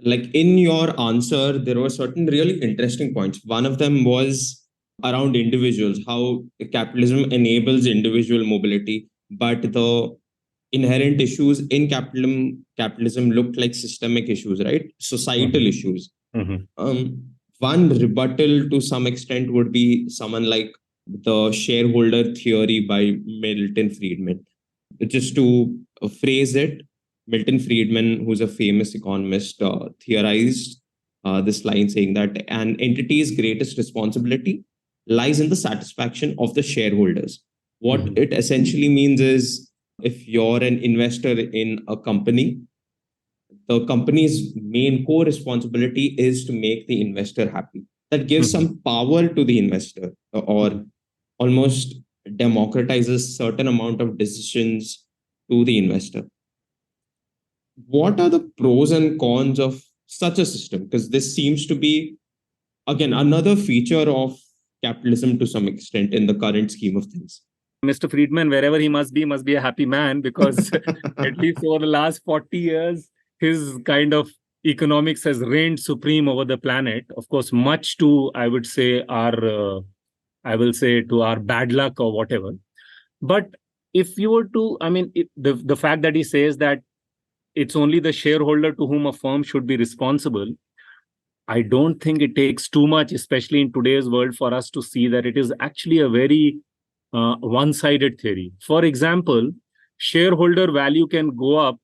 like in your answer, there were certain really interesting points. One of them was around individuals, how capitalism enables individual mobility, but the inherent issues in capitalism look like systemic issues, right? Societal issues. One rebuttal to some extent would be someone like the shareholder theory by Milton Friedman. Just to phrase it, Milton Friedman, who's a famous economist, theorized this line saying that an entity's greatest responsibility lies in the satisfaction of the shareholders. What it essentially means is if you're an investor in a company, the company's main core responsibility is to make the investor happy. That gives some power to the investor, or almost democratizes certain amount of decisions to the investor. What are the pros and cons of such a system? Because this seems to be, again, another feature of capitalism to some extent in the current scheme of things. Mr. Friedman, wherever he must be a happy man, because at least over the last 40 years, his kind of economics has reigned supreme over the planet. Of course, much to, I would say, our bad luck or whatever. But if you were to, I mean, the fact that he says that it's only the shareholder to whom a firm should be responsible, I don't think it takes too much, especially in today's world, for us to see that it is actually a very one-sided theory. For example, shareholder value can go up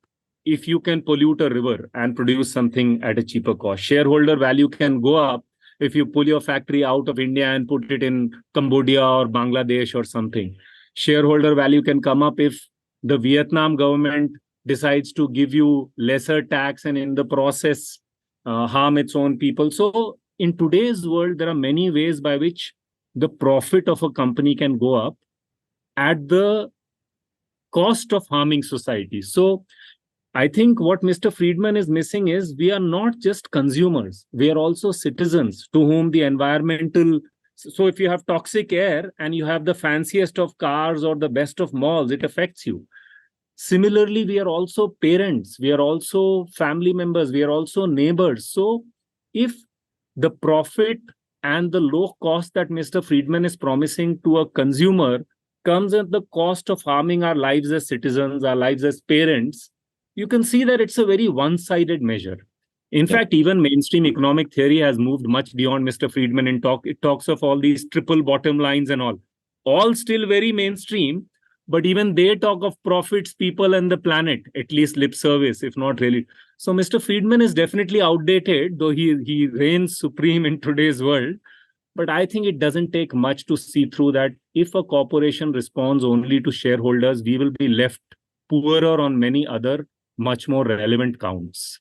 if you can pollute a river and produce something at a cheaper cost. Shareholder value can go up if you pull your factory out of India and put it in Cambodia or Bangladesh or something. Shareholder value can come up if the Vietnam government decides to give you lesser tax and in the process harm its own people. So in today's world, there are many ways by which the profit of a company can go up at the cost of harming society. So I think what Mr. Friedman is missing is we are not just consumers. We are also citizens to whom the environmental... So if you have toxic air and you have the fanciest of cars or the best of malls, it affects you. Similarly, we are also parents. We are also family members. We are also neighbors. So if the profit and the low cost that Mr. Friedman is promising to a consumer comes at the cost of harming our lives as citizens, our lives as parents, you can see that it's a very one-sided measure. In fact, even mainstream economic theory has moved much beyond Mr. Friedman and it talks of all these triple bottom lines and all still very mainstream, but even they talk of profits, people, and the planet, at least lip service, if not really. So Mr. Friedman is definitely outdated, though he reigns supreme in today's world. But I think it doesn't take much to see through that if a corporation responds only to shareholders, we will be left poorer on many other much more relevant counts.